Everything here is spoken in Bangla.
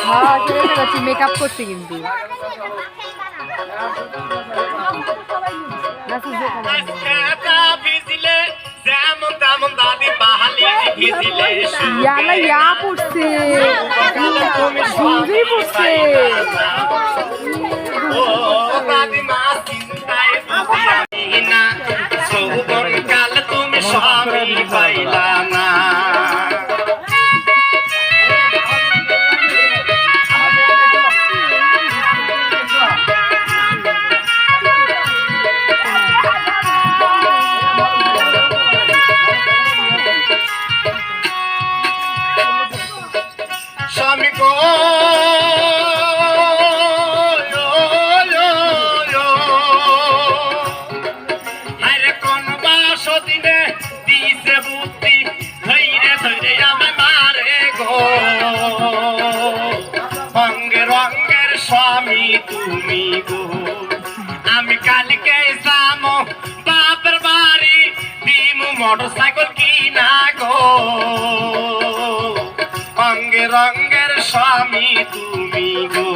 হ্যাঁ সেটা করছি মেকআপ করছি কিন্তু ইয়ালা ইয়া পড়ছে ঝুঁঝুই পড়ছে তুমি স্বামী পাইলা না স্বামী গো আরে কোন বাস দিনে দিছে বুদ্ধি ধৈরে ধৈরে আমায় মারে গো রঙের রঙের স্বামী তুমি গো আমি কালকে যাবো বাপের বাড়ি দিমু মোটরসাইকেল কিনা গো রঙের রঙের স্বামী তুমি গো